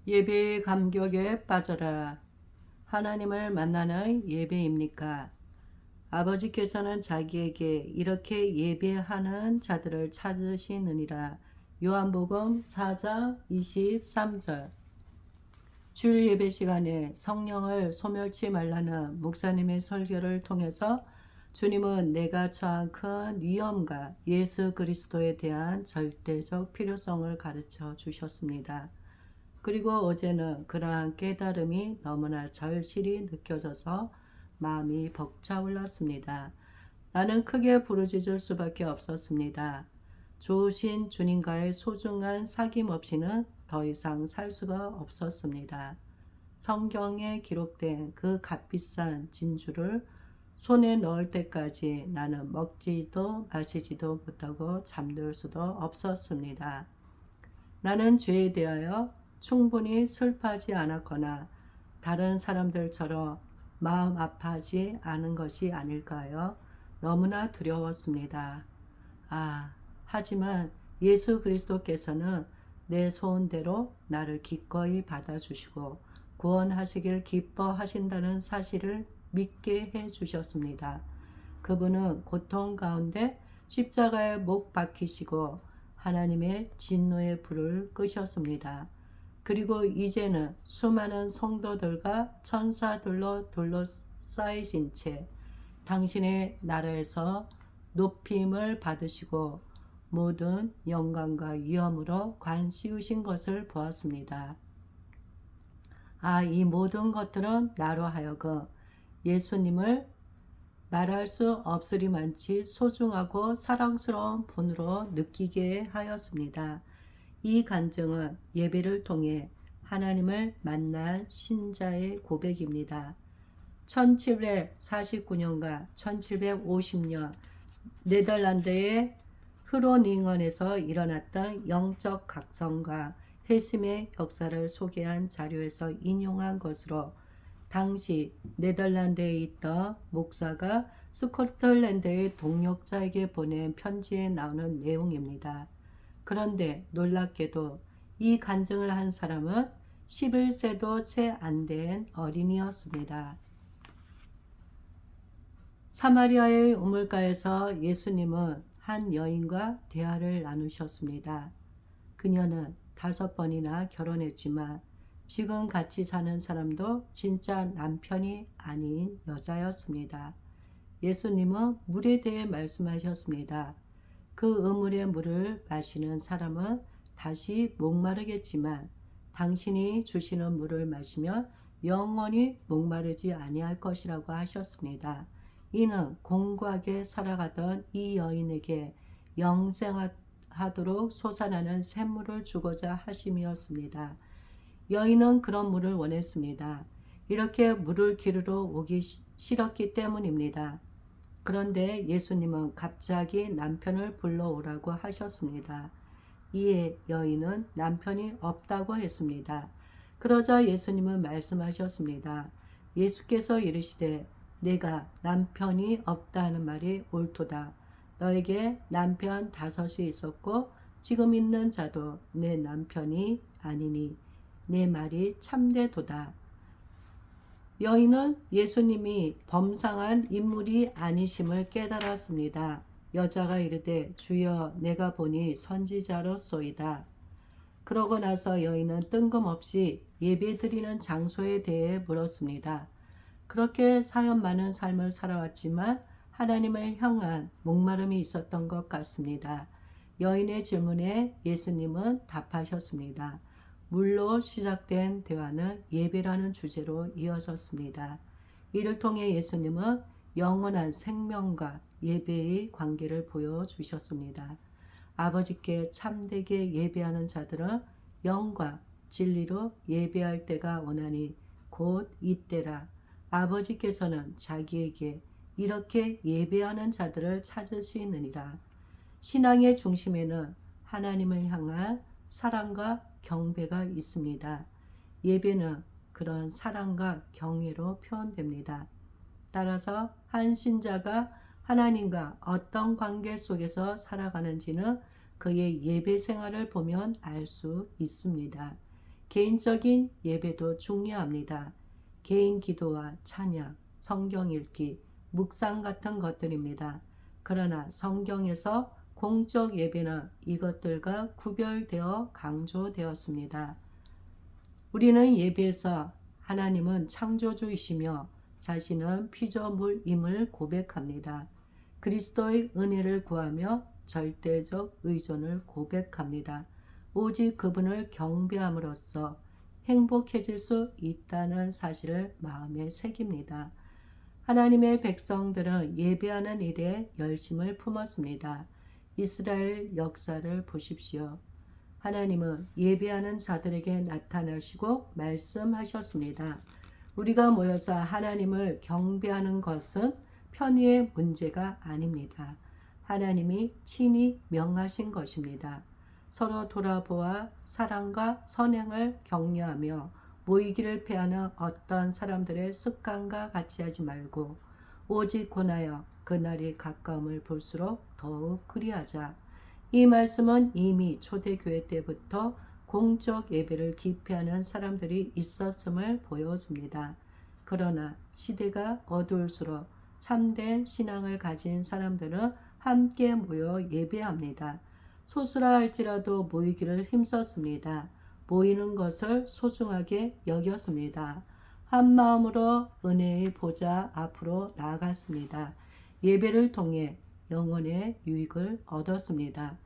예배의 감격에 빠져라. 하나님을 만나는 예배입니까? 아버지께서는 자기에게 이렇게 예배하는 자들을 찾으시느니라. 요한복음 4장 23절. 주일 예배 시간에 성령을 소멸치 말라는 목사님의 설교를 통해서 주님은 내가 처한 큰 위험과 예수 그리스도에 대한 절대적 필요성을 가르쳐 주셨습니다. 그리고 어제는 그러한 깨달음이 너무나 절실히 느껴져서 마음이 벅차올랐습니다. 나는 크게 부르짖을 수밖에 없었습니다. 좋으신 주님과의 소중한 사귐 없이는 더 이상 살 수가 없었습니다. 성경에 기록된 그 값비싼 진주를 손에 넣을 때까지 나는 먹지도 마시지도 못하고 잠들 수도 없었습니다. 나는 죄에 대하여 충분히 슬퍼하지 않았거나 다른 사람들처럼 마음 아파하지 않은 것이 아닐까요? 너무나 두려웠습니다. 하지만 예수 그리스도께서는 내 소원대로 나를 기꺼이 받아주시고 구원하시길 기뻐하신다는 사실을 믿게 해주셨습니다. 그분은 고통 가운데 십자가에 못 박히시고 하나님의 진노의 불을 끄셨습니다. 그리고 이제는 수많은 성도들과 천사들로 둘러싸이신 채 당신의 나라에서 높임을 받으시고 모든 영광과 위엄으로 관씌우신 것을 보았습니다. 이 모든 것들은 나로 하여금 예수님을 말할 수 없으리만치 소중하고 사랑스러운 분으로 느끼게 하였습니다. 이 간증은 예배를 통해 하나님을 만난 신자의 고백입니다. 1749년과 1750년 네덜란드의 흐로닝언에서 일어났던 영적 각성과 회심의 역사를 소개한 자료에서 인용한 것으로 당시 네덜란드에 있던 목사가 스코틀랜드의 동역자에게 보낸 편지에 나오는 내용입니다. 그런데 놀랍게도 이 간증을 한 사람은 11세도 채 안 된 어린이였습니다. 사마리아의 우물가에서 예수님은 한 여인과 대화를 나누셨습니다. 그녀는 5번이나 결혼했지만 지금 같이 사는 사람도 진짜 남편이 아닌 여자였습니다. 예수님은 물에 대해 말씀하셨습니다. 그 우물의 물을 마시는 사람은 다시 목마르겠지만 당신이 주시는 물을 마시면 영원히 목마르지 아니할 것이라고 하셨습니다. 이는 공고하게 살아가던 이 여인에게 영생하도록 솟아나는 샘물을 주고자 하심이었습니다. 여인은 그런 물을 원했습니다. 이렇게 물을 기르러 오기 싫었기 때문입니다. 그런데 예수님은 갑자기 남편을 불러오라고 하셨습니다. 이에 여인은 남편이 없다고 했습니다. 그러자 예수님은 말씀하셨습니다. 예수께서 이르시되 내가 남편이 없다는 말이 옳도다. 너에게 남편 5이 있었고 지금 있는 자도 내 남편이 아니니 내 말이 참되도다. 여인은 예수님이 범상한 인물이 아니심을 깨달았습니다. 여자가 이르되 주여 내가 보니 선지자로소이다. 그러고 나서 여인은 뜬금없이 예배드리는 장소에 대해 물었습니다. 그렇게 사연 많은 삶을 살아왔지만 하나님을 향한 목마름이 있었던 것 같습니다. 여인의 질문에 예수님은 답하셨습니다. 물로 시작된 대화는 예배라는 주제로 이어졌습니다. 이를 통해 예수님은 영원한 생명과 예배의 관계를 보여주셨습니다. 아버지께 참되게 예배하는 자들은 영과 진리로 예배할 때가 오나니 곧 이때라. 아버지께서는 자기에게 이렇게 예배하는 자들을 찾으시느니라. 신앙의 중심에는 하나님을 향한 사랑과 경배가 있습니다. 예배는 그런 사랑과 경외로 표현됩니다. 따라서 한 신자가 하나님과 어떤 관계 속에서 살아가는지는 그의 예배 생활을 보면 알 수 있습니다. 개인적인 예배도 중요합니다. 개인 기도와 찬양, 성경 읽기, 묵상 같은 것들입니다. 그러나 성경에서 공적 예배는 이것들과 구별되어 강조되었습니다. 우리는 예배에서 하나님은 창조주이시며 자신은 피조물임을 고백합니다. 그리스도의 은혜를 구하며 절대적 의존을 고백합니다. 오직 그분을 경배함으로써 행복해질 수 있다는 사실을 마음에 새깁니다. 하나님의 백성들은 예배하는 일에 열심을 품었습니다. 이스라엘 역사를 보십시오. 하나님은 예배하는 자들에게 나타나시고 말씀하셨습니다. 우리가 모여서 하나님을 경배하는 것은 편의의 문제가 아닙니다. 하나님이 친히 명하신 것입니다. 서로 돌아보아 사랑과 선행을 격려하며 모이기를 피하는 어떤 사람들의 습관과 같이 하지 말고 오직 권하여 그날이 가까움을 볼수록 더욱 그리하자. 이 말씀은 이미 초대교회 때부터 공적 예배를 기피하는 사람들이 있었음을 보여줍니다. 그러나 시대가 어두울수록 참된 신앙을 가진 사람들은 함께 모여 예배합니다. 소수라 할지라도 모이기를 힘썼습니다. 모이는 것을 소중하게 여겼습니다. 한 마음으로 은혜의 보좌 앞으로 나아갔습니다. 예배를 통해 영혼의 유익을 얻었습니다.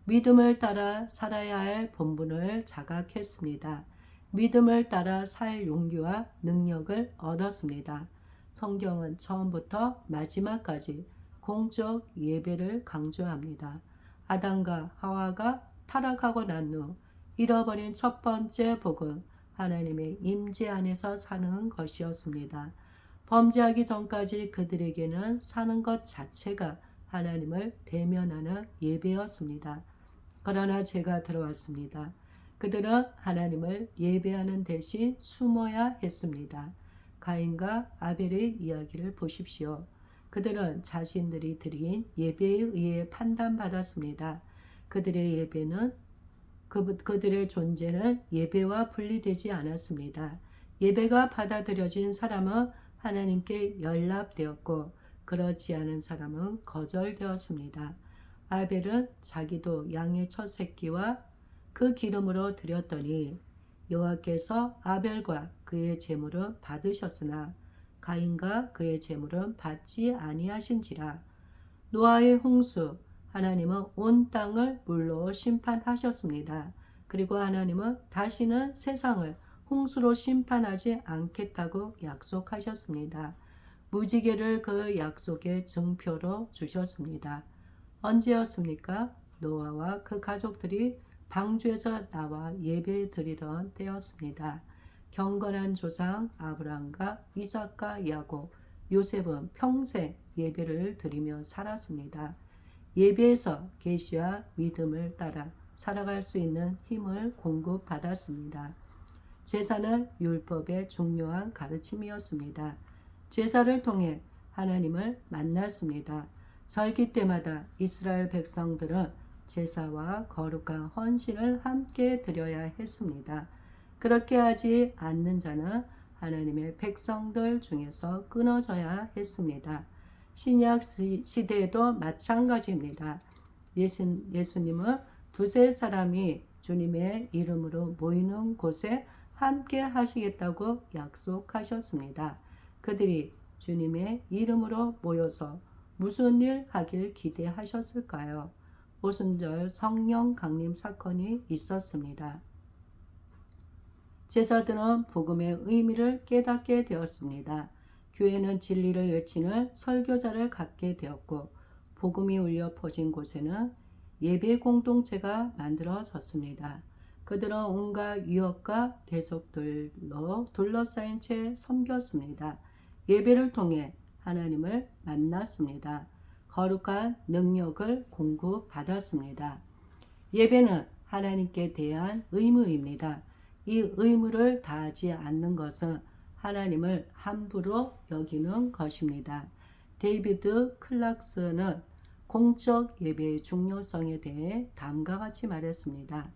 믿음을 따라 살아야 할 본분을 자각했습니다. 믿음을 따라 살 용기와 능력을 얻었습니다. 성경은 처음부터 마지막까지 공적 예배를 강조합니다. 아담과 하와가 타락하고 난 후 잃어버린 첫 번째 복은 하나님의 임재 안에서 사는 것이었습니다. 범죄하기 전까지 그들에게는 사는 것 자체가 하나님을 대면하는 예배였습니다. 그러나 죄가 들어왔습니다. 그들은 하나님을 예배하는 대신 숨어야 했습니다. 가인과 아벨의 이야기를 보십시오. 그들은 자신들이 드린 예배에 의해 판단받았습니다. 그들의 예배는 그들의 존재는 예배와 분리되지 않았습니다. 예배가 받아들여진 사람은 하나님께 연락되었고 그렇지 않은 사람은 거절되었습니다. 아벨은 자기도 양의 첫 새끼와 그 기름으로 드렸더니 여호와께서 아벨과 그의 제물은 받으셨으나 가인과 그의 제물은 받지 아니하신지라. 노아의 홍수, 하나님은 온 땅을 물로 심판하셨습니다. 그리고 하나님은 다시는 세상을 홍수로 심판하지 않겠다고 약속하셨습니다. 무지개를 그 약속의 증표로 주셨습니다. 언제였습니까? 노아와 그 가족들이 방주에서 나와 예배 드리던 때였습니다. 경건한 조상 아브라함과 이삭과 야곱, 요셉은 평생 예배를 드리며 살았습니다. 예배에서 계시와 믿음을 따라 살아갈 수 있는 힘을 공급받았습니다. 제사는 율법의 중요한 가르침이었습니다. 제사를 통해 하나님을 만났습니다. 설기 때마다 이스라엘 백성들은 제사와 거룩한 헌신을 함께 드려야 했습니다. 그렇게 하지 않는 자는 하나님의 백성들 중에서 끊어져야 했습니다. 신약 시대에도 마찬가지입니다. 예수님은 두세 사람이 주님의 이름으로 모이는 곳에 함께 하시겠다고 약속하셨습니다. 그들이 주님의 이름으로 모여서 무슨 일 하길 기대하셨을까요? 오순절 성령 강림 사건이 있었습니다. 제자들은 복음의 의미를 깨닫게 되었습니다. 교회는 진리를 외치는 설교자를 갖게 되었고 복음이 울려 퍼진 곳에는 예배 공동체가 만들어졌습니다. 그들은 온갖 위협과 대적들로 둘러싸인 채 섬겼습니다. 예배를 통해 하나님을 만났습니다. 거룩한 능력을 공급받았습니다. 예배는 하나님께 대한 의무입니다. 이 의무를 다하지 않는 것은 하나님을 함부로 여기는 것입니다. 데이비드 클락스는 공적 예배의 중요성에 대해 다음과 같이 말했습니다.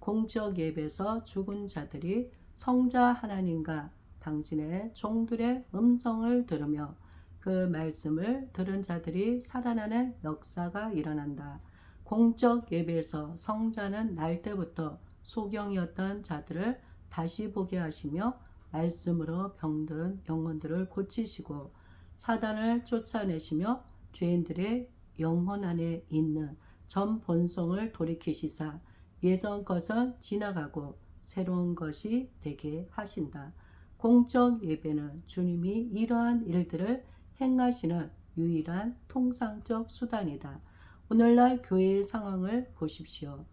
공적 예배에서 죽은 자들이 성자 하나님과 당신의 종들의 음성을 들으며 그 말씀을 들은 자들이 살아나는 역사가 일어난다. 공적 예배에서 성자는 날 때부터 소경이었던 자들을 다시 보게 하시며 말씀으로 병든 영혼들을 고치시고 사단을 쫓아내시며 죄인들의 영혼 안에 있는 전 본성을 돌이키시사 예전 것은 지나가고 새로운 것이 되게 하신다. 공적 예배는 주님이 이러한 일들을 행하시는 유일한 통상적 수단이다. 오늘날 교회의 상황을 보십시오.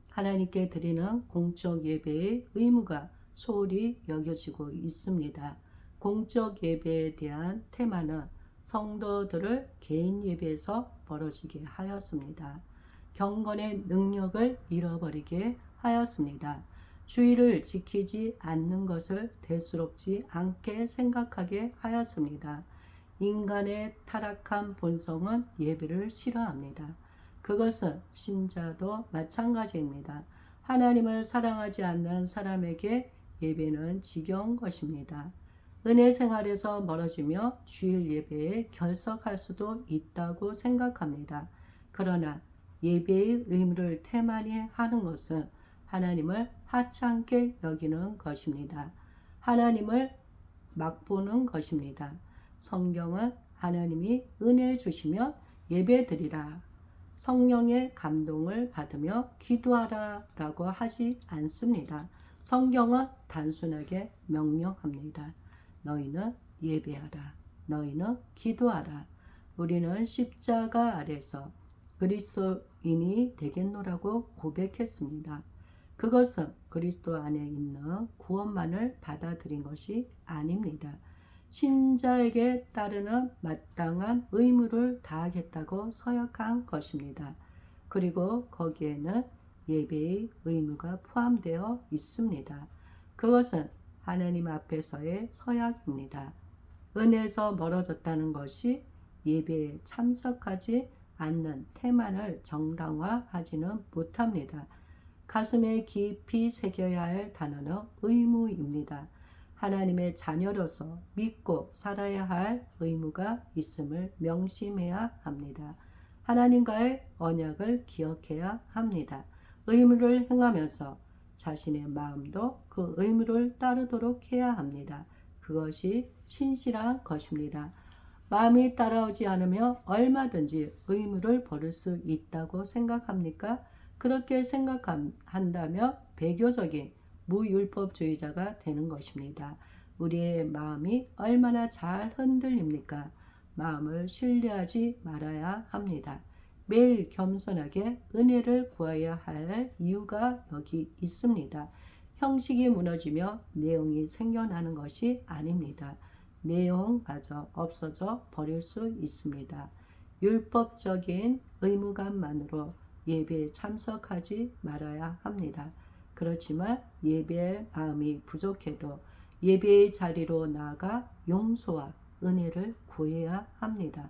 하나님께 드리는 공적 예배의 의무가 소홀히 여겨지고 있습니다. 공적 예배에 대한 테마는 성도들을 개인 예배에서 벌어지게 하였습니다. 경건의 능력을 잃어버리게 하였습니다. 주의를 지키지 않는 것을 대수롭지 않게 생각하게 하였습니다. 인간의 타락한 본성은 예배를 싫어합니다. 그것은 신자도 마찬가지입니다. 하나님을 사랑하지 않는 사람에게 예배는 지겨운 것입니다. 은혜 생활에서 멀어지며 주일 예배에 결석할 수도 있다고 생각합니다. 그러나 예배의 의무를 태만히 하는 것은 하나님을 하찮게 여기는 것입니다. 하나님을 막보는 것입니다. 성경은 하나님이 은혜 주시면 예배드리라, 성령의 감동을 받으며 기도하라 라고 하지 않습니다. 성경은 단순하게 명령합니다. 너희는 예배하라. 너희는 기도하라. 우리는 십자가 아래서 그리스도인이 되겠노라고 고백했습니다. 그것은 그리스도 안에 있는 구원만을 받아들인 것이 아닙니다. 신자에게 따르는 마땅한 의무를 다하겠다고 서약한 것입니다. 그리고 거기에는 예배의 의무가 포함되어 있습니다. 그것은 하나님 앞에서의 서약입니다. 은혜에서 멀어졌다는 것이 예배에 참석하지 않는 태만을 정당화하지는 못합니다. 가슴에 깊이 새겨야 할 단어는 의무입니다. 하나님의 자녀로서 믿고 살아야 할 의무가 있음을 명심해야 합니다. 하나님과의 언약을 기억해야 합니다. 의무를 행하면서 자신의 마음도 그 의무를 따르도록 해야 합니다. 그것이 신실한 것입니다. 마음이 따라오지 않으며 얼마든지 의무를 버릴 수 있다고 생각합니까? 그렇게 생각한다면 배교적인 무율법주의자가 되는 것입니다. 우리의 마음이 얼마나 잘 흔들립니까? 마음을 신뢰하지 말아야 합니다. 매일 겸손하게 은혜를 구해야 할 이유가 여기 있습니다. 형식이 무너지며 내용이 생겨나는 것이 아닙니다. 내용마저 없어져 버릴 수 있습니다. 율법적인 의무감만으로 예배에 참석하지 말아야 합니다. 그렇지만 예배할 마음이 부족해도 예배의 자리로 나아가 용서와 은혜를 구해야 합니다.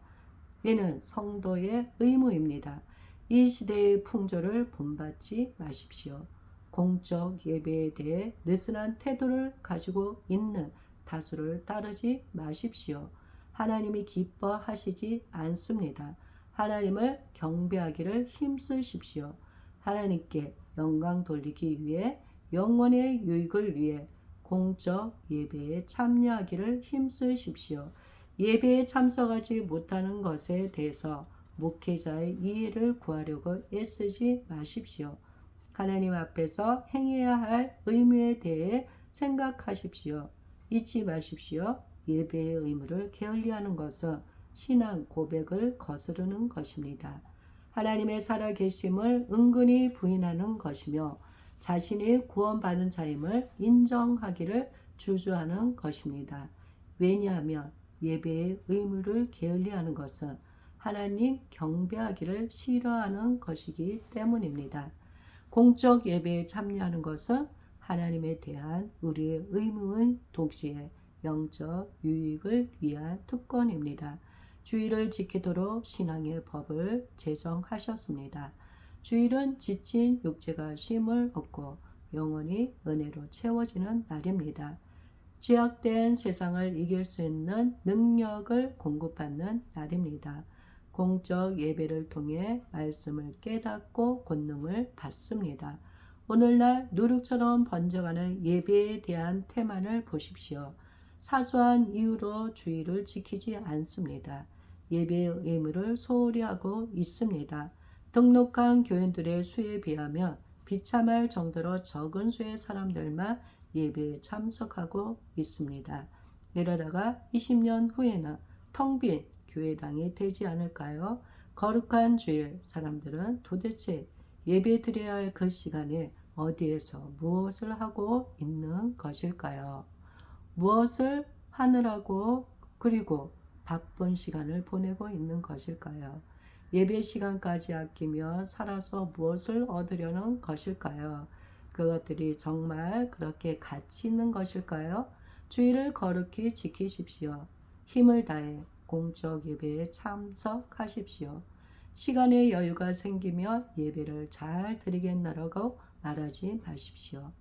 이는 성도의 의무입니다. 이 시대의 풍조를 본받지 마십시오. 공적 예배에 대해 느슨한 태도를 가지고 있는 다수를 따르지 마십시오. 하나님이 기뻐하시지 않습니다. 하나님을 경배하기를 힘쓰십시오. 하나님께 영광 돌리기 위해 영혼의 유익을 위해 공적 예배에 참여하기를 힘쓰십시오. 예배에 참석하지 못하는 것에 대해서 목회자의 이해를 구하려고 애쓰지 마십시오. 하나님 앞에서 행해야 할 의무에 대해 생각하십시오. 잊지 마십시오. 예배의 의무를 게을리하는 것은 신앙 고백을 거스르는 것입니다. 하나님의 살아계심을 은근히 부인하는 것이며 자신이 구원받은 자임을 인정하기를 주저하는 것입니다. 왜냐하면 예배의 의무를 게을리하는 것은 하나님 경배하기를 싫어하는 것이기 때문입니다. 공적 예배에 참여하는 것은 하나님에 대한 우리의 의무인 동시에 영적 유익을 위한 특권입니다. 주일을 지키도록 신앙의 법을 제정하셨습니다. 주일은 지친 육체가 쉼을 얻고 영원히 은혜로 채워지는 날입니다. 죄악된 세상을 이길 수 있는 능력을 공급받는 날입니다. 공적 예배를 통해 말씀을 깨닫고 권능을 받습니다. 오늘날 누룩처럼 번져가는 예배에 대한 태만을 보십시오. 사소한 이유로 주의를 지키지 않습니다. 예배의 의무를 소홀히 하고 있습니다. 등록한 교인들의 수에 비하면 비참할 정도로 적은 수의 사람들만 예배에 참석하고 있습니다. 이러다가 20년 후에는 텅 빈 교회당이 되지 않을까요? 거룩한 주일 사람들은 도대체 예배 드려야 할 그 시간에 어디에서 무엇을 하고 있는 것일까요? 무엇을 하느라고 그리고 바쁜 시간을 보내고 있는 것일까요? 예배 시간까지 아끼며 살아서 무엇을 얻으려는 것일까요? 그것들이 정말 그렇게 가치 있는 것일까요? 주의를 거룩히 지키십시오. 힘을 다해 공적 예배에 참석하십시오. 시간의 여유가 생기면 예배를 잘 드리겠노라고 말하지 마십시오.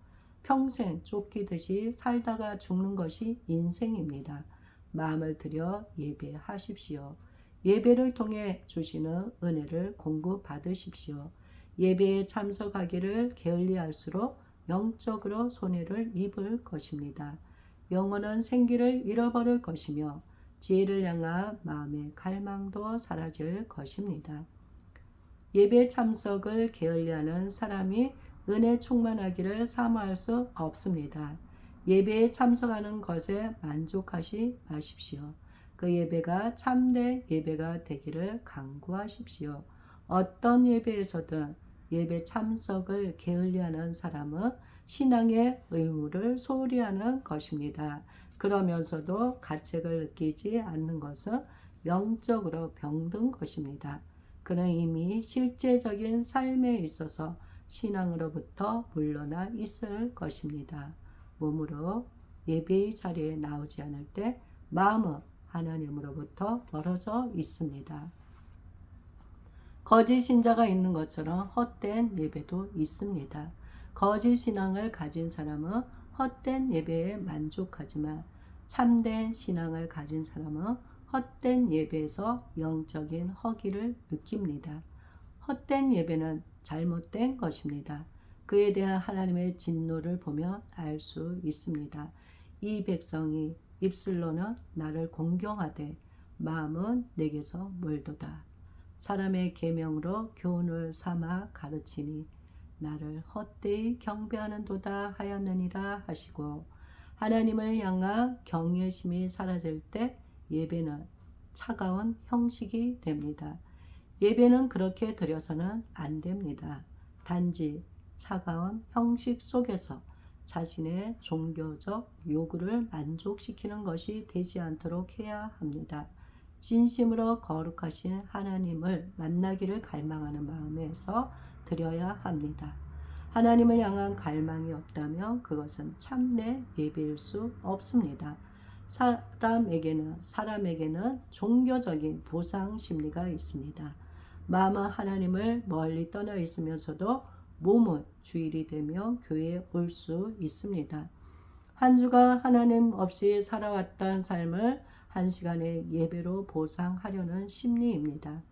평생 쫓기듯이 살다가 죽는 것이 인생입니다. 마음을 들여 예배하십시오. 예배를 통해 주시는 은혜를 공급받으십시오. 예배에 참석하기를 게을리할수록 영적으로 손해를 입을 것입니다. 영혼은 생기를 잃어버릴 것이며 지혜를 향한 마음의 갈망도 사라질 것입니다. 예배 참석을 게을리하는 사람이 은혜 충만하기를 사모할 수 없습니다. 예배에 참석하는 것에 만족하지 마십시오. 그 예배가 참된 예배가 되기를 간구하십시오. 어떤 예배에서든 예배 참석을 게을리하는 사람은 신앙의 의무를 소홀히 하는 것입니다. 그러면서도 가책을 느끼지 않는 것은 영적으로 병든 것입니다. 그는 이미 실제적인 삶에 있어서 신앙으로부터 물러나 있을 것입니다. 몸으로 예배의 자리에 나오지 않을 때 마음은 하나님으로부터 멀어져 있습니다. 거짓 신자가 있는 것처럼 헛된 예배도 있습니다. 거짓 신앙을 가진 사람은 헛된 예배에 만족하지만 참된 신앙을 가진 사람은 헛된 예배에서 영적인 허기를 느낍니다. 헛된 예배는 잘못된 것입니다. 그에 대한 하나님의 진노를 보면 알 수 있습니다. 이 백성이 입술로는 나를 공경하되 마음은 내게서 멀도다. 사람의 계명으로 교훈을 삼아 가르치니 나를 헛되이 경배하는도다 하였느니라 하시고, 하나님을 향한 경외심이 사라질 때 예배는 차가운 형식이 됩니다. 예배는 그렇게 드려서는 안 됩니다. 단지 차가운 형식 속에서 자신의 종교적 요구를 만족시키는 것이 되지 않도록 해야 합니다. 진심으로 거룩하신 하나님을 만나기를 갈망하는 마음에서 드려야 합니다. 하나님을 향한 갈망이 없다면 그것은 참된 예배일 수 없습니다. 사람에게는 종교적인 보상 심리가 있습니다. 마음은 하나님을 멀리 떠나 있으면서도 몸은 주일이 되면 교회에 올 수 있습니다. 한 주가 하나님 없이 살아왔던 삶을 한 시간의 예배로 보상하려는 심리입니다.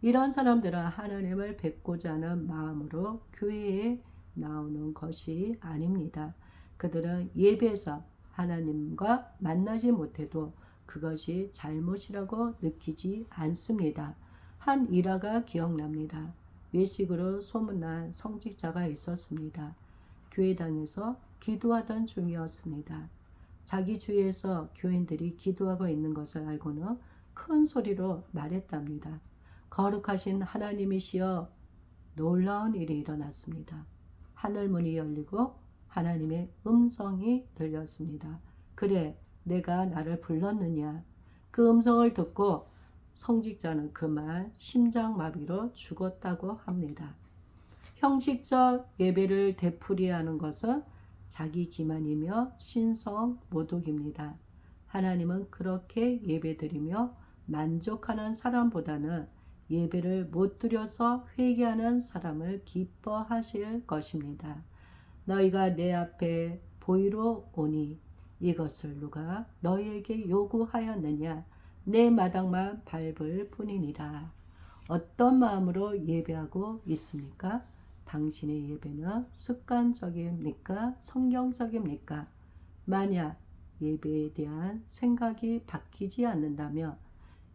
이런 사람들은 하나님을 뵙고자 하는 마음으로 교회에 나오는 것이 아닙니다. 그들은 예배에서 하나님과 만나지 못해도 그것이 잘못이라고 느끼지 않습니다. 한 일화가 기억납니다. 외식으로 소문난 성직자가 있었습니다. 교회당에서 기도하던 중이었습니다. 자기 주위에서 교인들이 기도하고 있는 것을 알고는 큰 소리로 말했답니다. 거룩하신 하나님이시여, 놀라운 일이 일어났습니다. 하늘문이 열리고 하나님의 음성이 들렸습니다. 그래, 내가 나를 불렀느냐? 그 음성을 듣고 성직자는 그만 심장마비로 죽었다고 합니다. 형식적 예배를 되풀이하는 것은 자기 기만이며 신성 모독입니다. 하나님은 그렇게 예배드리며 만족하는 사람보다는 예배를 못 드려서 회개하는 사람을 기뻐하실 것입니다. 너희가 내 앞에 보이러 오니 이것을 누가 너희에게 요구하였느냐? 내 마당만 밟을 뿐이니라. 어떤 마음으로 예배하고 있습니까? 당신의 예배는 습관적입니까? 성경적입니까? 만약 예배에 대한 생각이 바뀌지 않는다면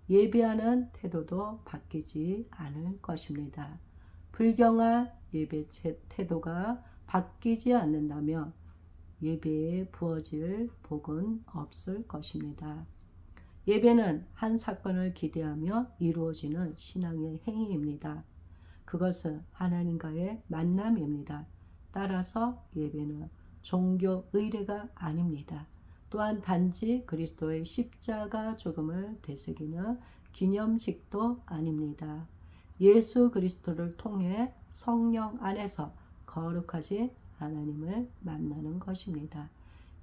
예배하는 태도도 바뀌지 않을 것입니다. 불경한 예배 태도가 바뀌지 않는다면 예배에 부어질 복은 없을 것입니다. 예배는 한 사건을 기대하며 이루어지는 신앙의 행위입니다. 그것은 하나님과의 만남입니다. 따라서 예배는 종교 의례가 아닙니다. 또한 단지 그리스도의 십자가 죽음을 되새기는 기념식도 아닙니다. 예수 그리스도를 통해 성령 안에서 거룩하신 하나님을 만나는 것입니다.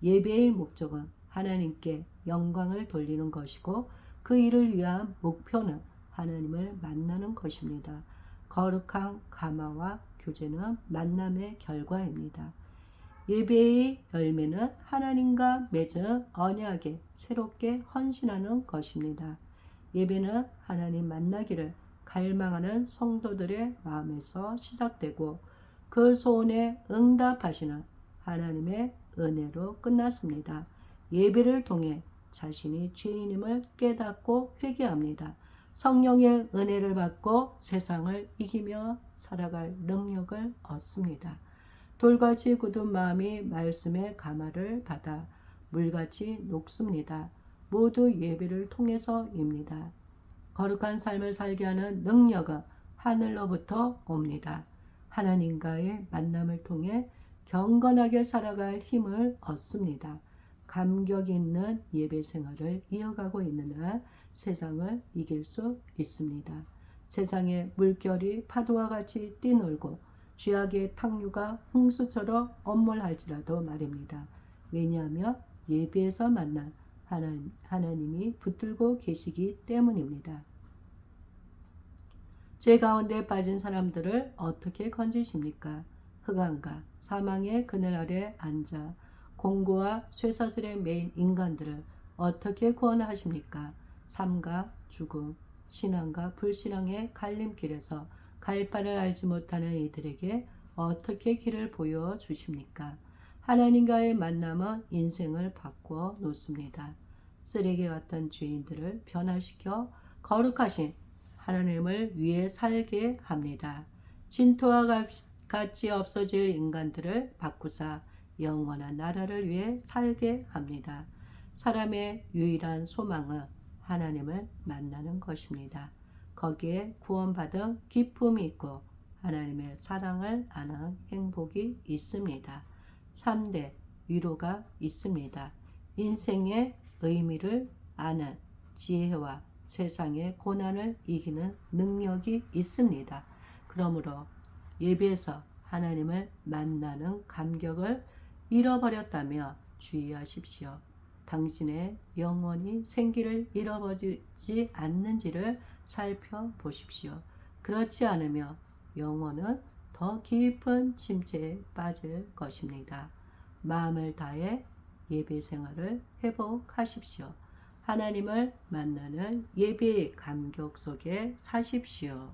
예배의 목적은 하나님께 영광을 돌리는 것이고 그 일을 위한 목표는 하나님을 만나는 것입니다. 거룩한 감화와 교제는 만남의 결과입니다. 예배의 열매는 하나님과 맺은 언약에 새롭게 헌신하는 것입니다. 예배는 하나님 만나기를 갈망하는 성도들의 마음에서 시작되고 그 소원에 응답하시는 하나님의 은혜로 끝났습니다. 예배를 통해 자신이 죄인임을 깨닫고 회개합니다. 성령의 은혜를 받고 세상을 이기며 살아갈 능력을 얻습니다. 돌같이 굳은 마음이 말씀의 감화를 받아 물같이 녹습니다. 모두 예배를 통해서입니다. 거룩한 삶을 살게 하는 능력은 하늘로부터 옵니다. 하나님과의 만남을 통해 경건하게 살아갈 힘을 얻습니다. 감격 있는 예배 생활을 이어가고 있는 한 세상을 이길 수 있습니다. 세상의 물결이 파도와 같이 뛰놀고 죄악의 탕류가 홍수처럼 엄몰할지라도 말입니다. 왜냐하면 예배에서 만난 하나님이 붙들고 계시기 때문입니다. 죄 가운데 빠진 사람들을 어떻게 건지십니까? 흑암과 사망의 그늘 아래 앉아 공고와 쇠사슬에 매인 인간들을 어떻게 구원하십니까? 삶과 죽음, 신앙과 불신앙의 갈림길에서 갈 바를 알지 못하는 이들에게 어떻게 길을 보여주십니까? 하나님과의 만남은 인생을 바꾸어 놓습니다. 쓰레기 같은 죄인들을 변화시켜 거룩하신 하나님을 위해 살게 합니다. 진토와 같이 없어질 인간들을 바꾸사 영원한 나라를 위해 살게 합니다. 사람의 유일한 소망은 하나님을 만나는 것입니다. 거기에 구원받은 기쁨이 있고 하나님의 사랑을 아는 행복이 있습니다. 참된 위로가 있습니다. 인생의 의미를 아는 지혜와 세상의 고난을 이기는 능력이 있습니다. 그러므로 예배에서 하나님을 만나는 감격을 잃어버렸다며 주의하십시오. 당신의 영혼이 생기를 잃어버리지 않는지를 살펴보십시오. 그렇지 않으면 영혼은 더 깊은 침체에 빠질 것입니다. 마음을 다해 예배 생활을 회복하십시오. 하나님을 만나는 예배의 감격 속에 사십시오.